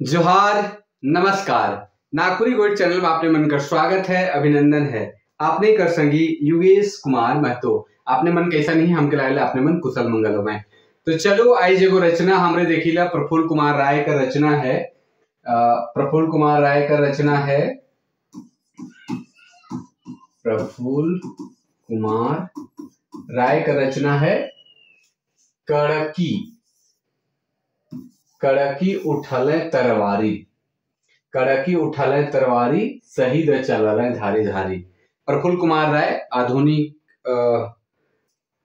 जोहार, नमस्कार। Nagpuri gold channel में आपने मन का स्वागत है, अभिनंदन है। आपने कर संगी योगेश कुमार महतो। आपने मन कैसा नहीं हमके लागेला आपने मन कुशल मंगल में। तो चलो आज एगो रचना हमरे देखिला प्रफुल्ल कुमार राय का रचना है। प्रफुल्ल कुमार राय का रचना है। प्रफुल्ल कुमार राय का रचना है कड़की। कड़की उठले तरवारी, कड़की उठले तरवारी, शहीद चलले धारी धारी। प्रफुल्ल कुमार राय आधुनिक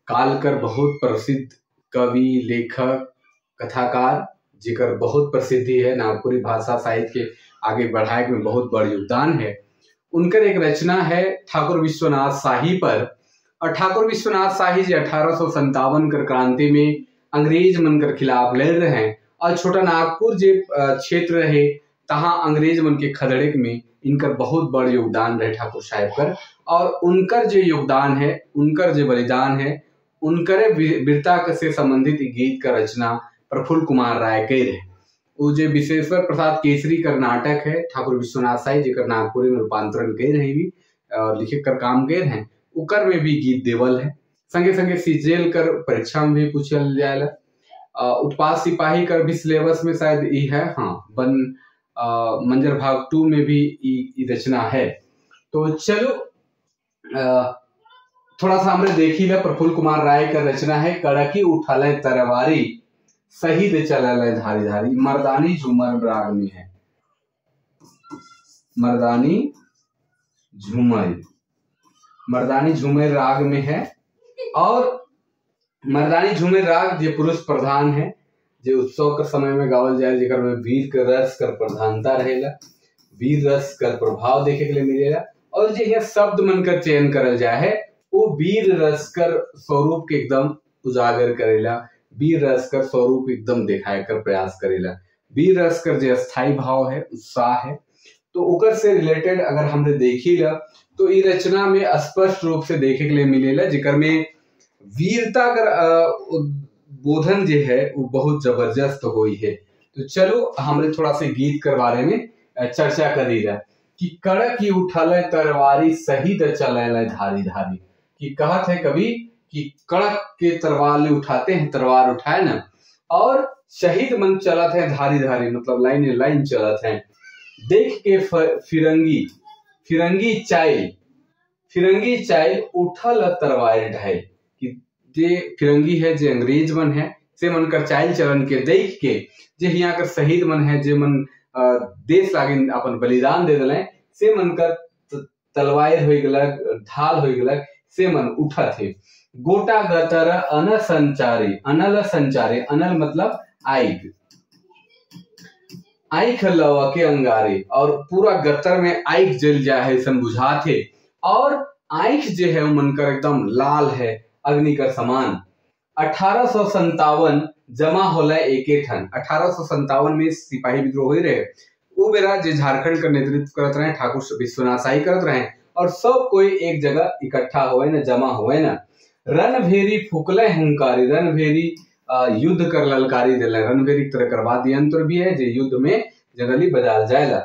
काल कर बहुत प्रसिद्ध कवि, लेखक, कथाकार, जिकर बहुत प्रसिद्धि है। नागपुरी भाषा साहित्य के आगे बढ़ाए में बहुत बड़ योगदान है। उनकर एक रचना है ठाकुर विश्वनाथ शाही पर। और ठाकुर विश्वनाथ शाही जी 1857 कर क्रांति में अंग्रेज मन कर खिलाफ लड़ रहे हैं। और छोटा नागपुर जे क्षेत्र रहे तहाँ अंग्रेज मन के खदेड़े में इनकर बहुत बड़ योगदान रहे ठाकुर साहब कर। और उनकर जो योगदान है, उनकर जो बलिदान है, उनकर वीरता से संबंधित गीत का रचना प्रफुल्ल कुमार राय के रहे। वो जो विश्वेश्वर प्रसाद केसरी कर नाटक है ठाकुर विश्वनाथ शाही जेकर नागपुरी में रूपांतरण के रहे भी और लिखे कर काम के रहे, उकर में भी गीत देवल है। संगे संगे सीजेल कर परीक्षा में भी पूछल जाएला। उत्पाद सिपाही कर भी सिलेबस में शायद ये है। हाँ, वन मंजर भाग 2 में भी ये रचना है। तो चलो थोड़ा सा हमने देखी ला प्रफुल्ल कुमार राय का रचना है कड़की उठले तरवारी, शहीद चलले धारी धारी। मर्दानी झूमर राग में है। मर्दानी झूमर राग में है। और मर्दानी झूमर राग जो पुरुष प्रधान है, जो उत्सव के समय में गावल जाए, जेकर में वीर के रस कर प्रधानता रहेला, वीर रस कर प्रभाव देखे के लिए मिलेला। और जो यह शब्द मन कर चयन करल जाए है वो वीर रस कर स्वरूप के एकदम उजागर करेला, वीर रस कर स्वरूप एकदम दिखाए कर प्रयास करेला। वीर रस कर जो स्थायी भाव है, उत्साह है, तो उकर से रिलेटेड अगर हमने देखी ला तो ये रचना में स्पष्ट रूप से देखे के लिए मिलेला, जेकर में वीरता कर बोधन जो है वो बहुत जबरदस्त हुई है। तो चलो हमने थोड़ा सा गीत के बारे में चर्चा करी जाए कि कड़की उठले तरवारी, शहीद चलले धारी धारी। कि कहत है कवि कि कड़क के तलवार उठाते हैं, तलवार उठाए ना, और शहीद मन चलत है धारी धारी, मतलब लाइन लाइन चलत है। देख के फिरंगी चाइल उठल तरवार ढाई। जे फिरंगी है, जे अंग्रेज मन है, से मन कर चाइल चलन के देख के जे यहाँ कर शहीद मन है, जे मन देश लागे अपन बलिदान दे दिले, से मन कर तलवार हो गलक, ढाल हो गलक, से मन उठा थे। गोटा गतर अनल संचारी, अनल मतलब आइख लवा के अंगारे, और पूरा गतर में आइख जल जाए है सन बुझा थे। और आइख जो है मन कर एकदम लाल है, अग्नि का समान। 1857 जमा होला एके ठन। 1857 में सिपाही विद्रोह हो रहे। वो बेरा जो झारखंड का नेतृत्व करत रहे ठाकुर विश्वनाथ शाही करत रहे, और सब कोई एक जगह इकट्ठा हुए ना, जमा हुए ना। रणभेरी फुकले हुंकारी, रणभेरी युद्ध कर ललकारी दिले। रणभेरी तरह करवा यंत्र भी है जो युद्ध में जनरली बजाल जाएला।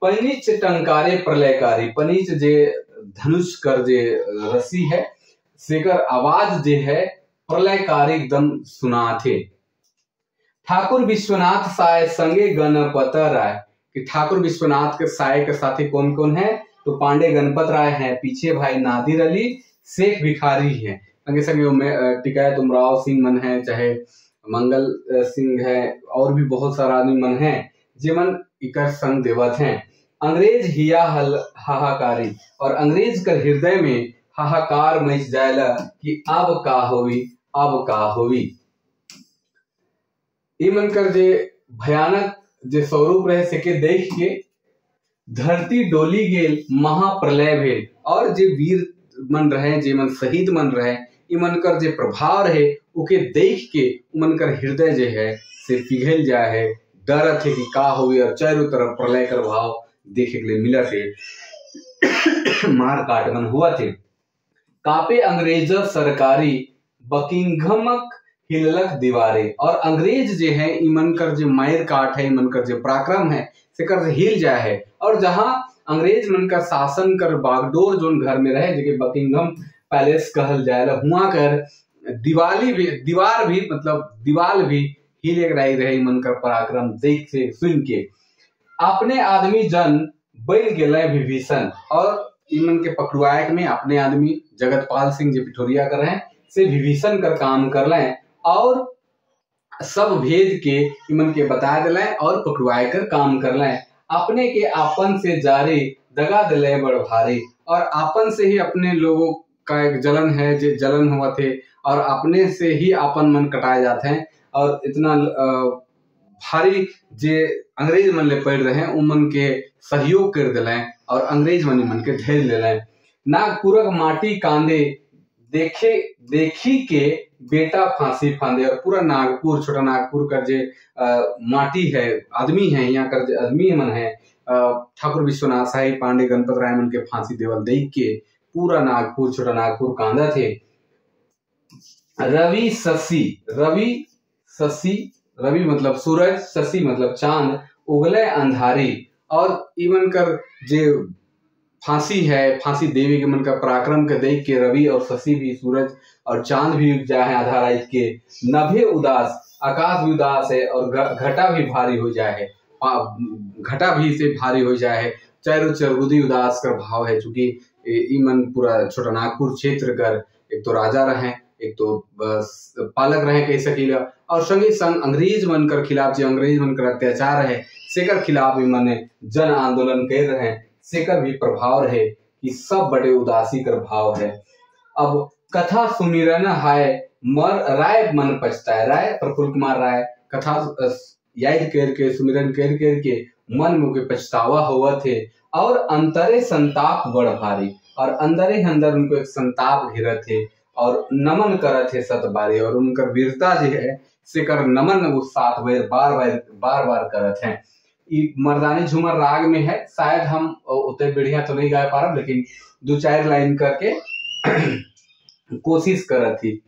पनीच टंकारे प्रलयकारी, पनीच जे धनुष कर जे रसी है, सेकर आवाज जे है प्रलयकारी एकदम सुना थे। ठाकुर विश्वनाथ साय संगे गणपत राय, कि ठाकुर विश्वनाथ के साय के साथी कौन कौन है, तो पांडे गणपत राय हैं, पीछे भाई नादिर अली शेख भिखारी है, संगे संगे टिकैत उमराव सिंह मन है, चाहे मंगल सिंह है, और भी बहुत सारा आदमी मन है जेमन इकर संग देवत हैं। अंग्रेज हिया हाहाकारी, और अंग्रेज कर हृदय में हाहाकार मच जाएला कि अब का होवी। ये मन कर जे भयानक जे स्वरूप रहे सेके देख के धरती डोली गेल, महाप्रलय भेल। और जे वीर मन रहे, जे मन शहीद मन रहे, ये मन कर जे प्रभाव रहे, उके देख के मन कर हृदय जे है से पिघल जाए है। डर थे कि का होवी, और चारों तरफ प्रलय कर भाव देखे के लिए मिला थे। मार काट मन हुआ थे। कापे अंग्रेज सरकारी, बकिंघमक हिललक दीवारे। और अंग्रेज जे है इमन कर जो मायर काट है, इमन कर जो पराक्रम है से कर हिल जाए है। और जहां अंग्रेज मन का शासन कर बागडोर जोन घर में रहे जेके बकिंगम पैलेस कहल जाए, हुआ कर दीवार भी हिले रहे मन कर पराक्रम देख से सुन के। अपने आदमी जन बन गए विभीषण, और इमन के पकड़ुआक में अपने आदमी जगतपाल सिंह जो पिठोरिया कर रहे हैं से विभीषण कर काम कर लें और सब भेद के इमन के बता दिले और पकड़ुआए कर काम कर लें। अपने के आपन से जारी दगा दिले बड़ भारी, और आपन से ही अपने लोगों का एक जलन है जो जलन हुआ थे, और अपने से ही आपन मन कटाए जाते हैं। और इतना भारी जे अंग्रेज मन ले पड़ रहे हैं उमन के सहयोग कर दिले और अंग्रेज मन के धैर्य ले लें। नागपुरक माटी कांदे देखी के बेटा फांसी फांदे। और पूरा नागपुर, छोटा नागपुर का जे माटी है, आदमी है, यहाँ कर आदमी मन है, ठाकुर विश्वनाथ शाही पांडे गणपत राय मन के फांसी देवल देख के पूरा नागपुर, छोटा नागपुर कांदा थे। रवि मतलब सूरज, शशि मतलब चांद, उगले अंधारी। और इवन कर जे फांसी है, फांसी देवी के मन का पराक्रम के देख के रवि और शशि भी, सूरज और चांद भी उग जाए आधा रात के। नभे उदास, आकाश भी उदास है और घटा भी भारी हो जाए है, घटा भी से भारी हो जाए है। चारों चरगुदी उदास कर भाव है, चूंकि इमन पूरा छोटा नागपुर क्षेत्र कर एक तो राजा रहे, एक तो पालक रहे कह सकीला, और संगे संग अंग्रेज मन कर खिलाफ जो अंग्रेज मन कर अत्याचार है सेकर खिलाफ इमन जन आंदोलन कर रहे हैं, सेकर भी प्रभाव रहे कि सब बड़े उदासी कर भाव है। अब कथा सुमिरन है मर राय मन पछताए, राय प्रफुल्ल कुमार राय कथा याद करके सुमिरन कर के मन में पछतावा हुआ थे। और अंतरे संताप बड़ भारी, और अंदर ही अंदर उनको एक संताप घिरा थे और नमन करत थे सतबारी। और उनकर वीरता जो है से कर नमन वो 7 बार करत हैं। मर्दानी झूमर राग में है, शायद हम उतने बढ़िया तो नहीं गा पा रहे, लेकिन 2-4 लाइन करके कोशिश करत थी।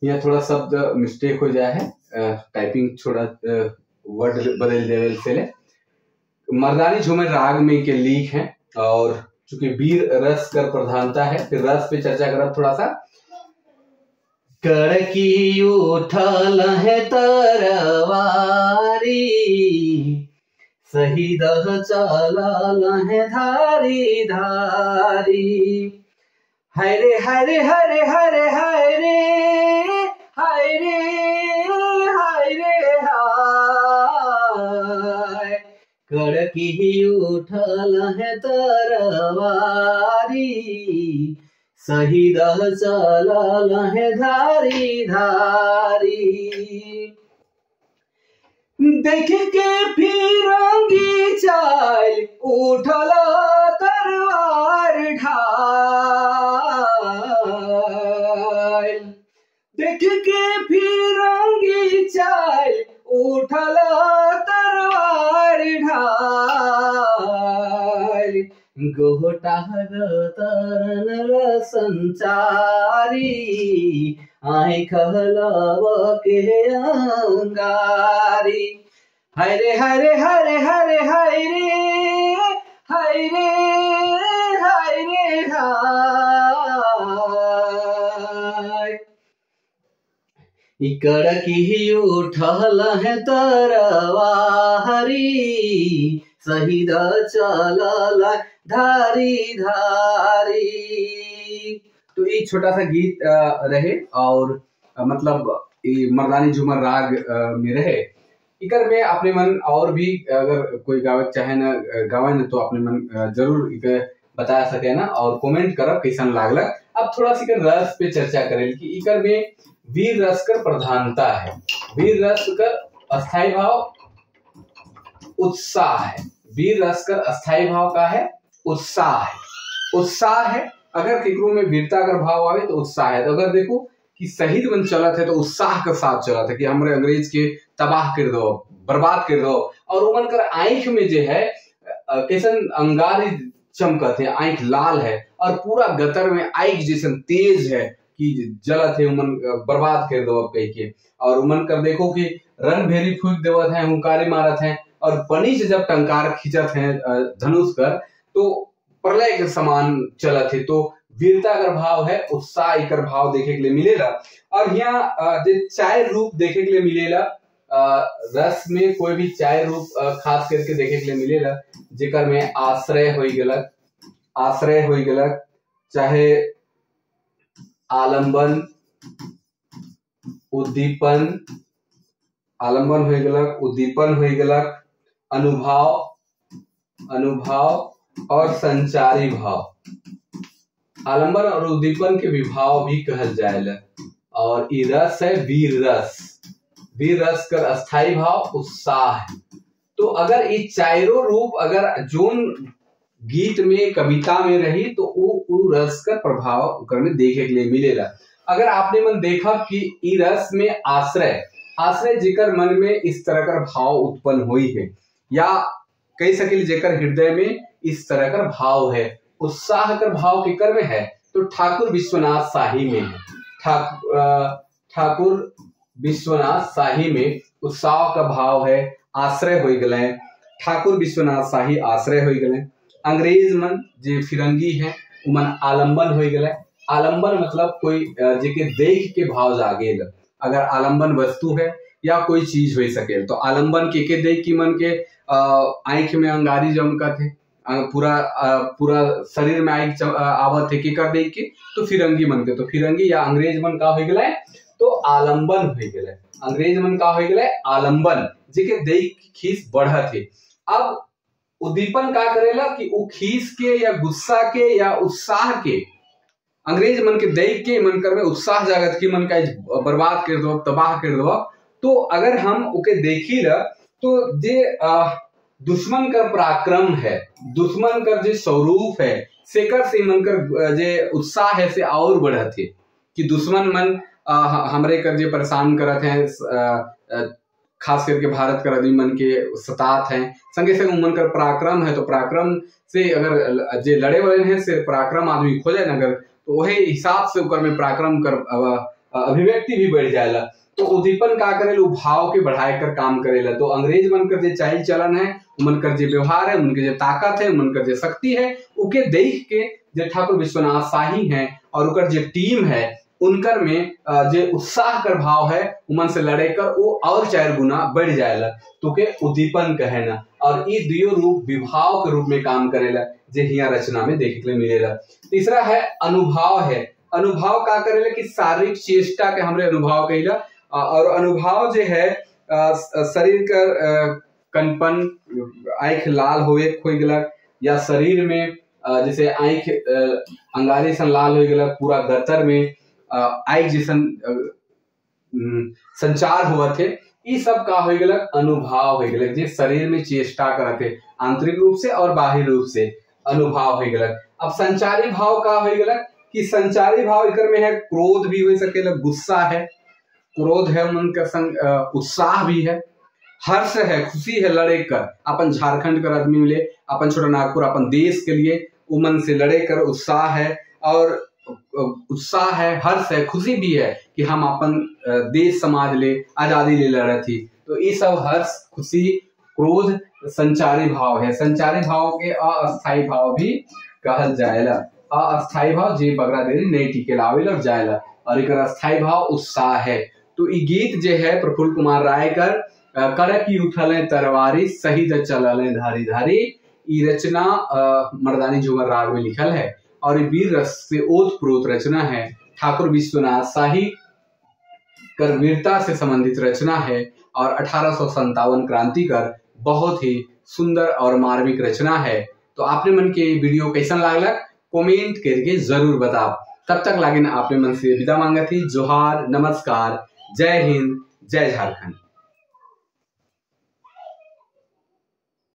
यह थोड़ा शब्द मिस्टेक हो जाए है, टाइपिंग थोड़ा वर्ड बदल देवे से ले। मर्दानी झूमर राग में के लीक है, और चूंकि वीर रस कर प्रधानता है, फिर रस पे चर्चा करब थोड़ा सा। कड़की उठल है तरवारी, शहीद चलल है धारी धारी। हाय रे हाय रे हाय रे हाय रे हाय रे हाय रे हाय रे हाय। कड़की उठल है तरवारी, शहीद चलल है धारी धारी। देख के फिरंगी चाल उठल तरवार ढाल। देख के फिरंगी चाल उठल तरवार ढाल। गोटा तरन संचारी, आई खहलाव के अंगारी। हाय रे हाय रे हाय रे हाय रे हाय रे हाय रे हाय रे हाय। कड़की उठल है तरवारी, शहीद चलल धारी धारी। तो ये छोटा सा गीत रहे, और मतलब मर्दानी झूमर राग में रहे। इकर में अपने मन और भी अगर कोई गावे चाहे ना गावे ना तो अपने मन जरूर बता सके ना, और कमेंट करब कैसन लागल। अब थोड़ा सी रस पे चर्चा करें कि इकर में वीर रस कर प्रधानता है। वीर रस कर अस्थाई भाव उत्साह है। वीर रस कर अस्थाई भाव का है उत्साह है। उत्साह है, अगर केकरो में वीरता कर भाव आवे तो उत्साह है। तो अगर देखो कि शहीद बन चलत है तो उत्साह के साथ चलत है कि हमारे अंग्रेज के तबाह कर दो, बर्बाद कर दो। और उमन कर आंख में जो है कैसन अंगारी चमकत है, आंख लाल है, और पूरा गतर में आंख जैसन तेज है, कि जलत है उमन बर्बाद कर दो अब कह के। और उमन कर देखो कि रन भेरी फूक देवत है, हुंकारे मारत है और पनी से जब टंकार खींचत है धनुष कर तो प्रलय के समान चलत है। तो वीरता का भाव है, उत्साह एकर भाव देखे के लिए मिलेला। और यहाँ चाय रूप देखे के लिए मिलेला, रस में कोई भी चाय रूप खास करके देखे के लिए मिलेला जेकर में आश्रय हो गलक, चाहे आलंबन, उद्दीपन, आलंबन हो गलक, उद्दीपन हो गलक, अनुभव और संचारी भाव। आलंबन और उद्दीपन के विभाव भी कहल जाएला। और ई रस है वीर रस कर अस्थाई भाव उत्साह है। तो अगर ये चारों रूप अगर जोन गीत में कविता में रही तो वो रस का प्रभाव में देखे के लिए मिलेगा। अगर आपने मन देखा कि ई रस में आश्रय जेकर मन में इस तरह का भाव उत्पन्न हुई है, या कई सकिल जेकर हृदय में इस तरह का भाव है, उत्साह का भाव केकर में है तो ठाकुर विश्वनाथ शाही में है। ठाकुर विश्वनाथ शाही में उत्साह का भाव है, आश्रय हो गए, ठाकुर विश्वनाथ शाही आश्रय हो गए। अंग्रेज मन जे फिरंगी है उमन आलंबन हो गए। आलंबन मतलब कोई जेके देख के भाव जागे। अगर आलंबन वस्तु है या कोई चीज हो सके तो आलंबन के देख की मन के आंख में अंगारी जमकत है, पूरा शरीर में आंख आवत है के कर देख के तो फिरंगी मन के। तो फिरंगी या अंग्रेज मन का हो गए तो आलंबन हो गए। अंग्रेज मन का हो गए आलंबन जेके देख खीस बढ़त है। अब उद्दीपन का करेला कि वो खीस के या गुस्सा के या उत्साह के अंग्रेज मन के देख के मन कर में उत्साह जागत की मन का बर्बाद कर दो, तबाह कर दो। तो अगर हम उके देखी ला तो जे दुश्मन का पराक्रम है, दुश्मन का जो स्वरूप है सेकर से मन कर जे उत्साह है से और बढ़त है कि दुश्मन मन हमरे कर जे परेशान करत हैं, खास करके भारत कर आदमी मन के सतात हैं, संगे संग मन कर पराक्रम है। तो पराक्रम से अगर जे लड़े वाले हैं से पराक्रम आदमी खोजे नगर तो वही हिसाब से ऊपर में पराक्रम कर अभिव्यक्ति भी बढ़ जाएगा। तो उद्दीपन का करेला भाव के बढ़ाए कर काम करेला। तो अंग्रेज मन कर जे चाल चलन है, मन कर जे व्यवहार है, उनके जे ताकत है, मन कर जे शक्ति है, उके देख के जे ठाकुर विश्वनाथ शाही है और उनकर जे टीम है उनकर में जे उत्साह कर भाव है उमन से लड़े कर वो और 4 गुना बढ़ जाएगा। तो के उद्दीपन कहेना। और ये दियो रूप विभाव के रूप में काम करेला जे हिया रचना में देखे के लिए मिलेगा। तीसरा है अनुभव है। अनुभव का करेला कि शारीरिक चेष्टा के हमरे अनुभव कहिला। और अनुभव जे है शरीर का कंपन, आंख लाल होए खोई गलक, या शरीर में जैसे आंख अंगारे सन लाल हो गलक, पूरा गतर में आंख जैसन संचार हुआ थे, ये सब का हो गलक अनुभव हो गलक जे शरीर में चेष्टा करते आंतरिक रूप से और बाहरी रूप से अनुभव हो गलक। अब संचारी भाव का हो गलक कि संचारी भाव इकर में है क्रोध भी हो सकेला, गुस्सा है, क्रोध है, मन का संग उत्साह भी है, हर्ष है, खुशी है लड़े कर। अपन झारखंड कर आदमी मिले, अपन छोटा नागपुर, अपन देश के लिए उमन से लड़े कर उत्साह है, और उत्साह है, हर्ष है, खुशी भी है कि हम अपन देश समाज ले आजादी ले लड़े थी। तो ये सब हर्ष, खुशी, क्रोध संचारी भाव है। संचारी भाव के अस्थाई भाव भी कहल जाएला। अस्थाई भाव जे बगरा देरी नहीं टिके लावेला और जाएला, और एक अस्थाई भाव उत्साह है। तो ये गीत जे है प्रफुल्ल कुमार राय कर कड़की उठल तरवारी शहीद चलल धारी धारी, ये रचना मर्दानी झूमर राग में लिखल है और ये वीर रस से ओतप्रोत रचना है। ठाकुर विश्वनाथ शाही कर वीरता से संबंधित रचना है और 1857 क्रांति कर बहुत ही सुंदर और मार्मिक रचना है। तो आपने मन के वीडियो कैसा लागला कमेंट करके जरूर बताओ। तब तक लागिन आपने मन से विदा मांगा थी। जोहार, नमस्कार, जय हिंद, जय झारखंड।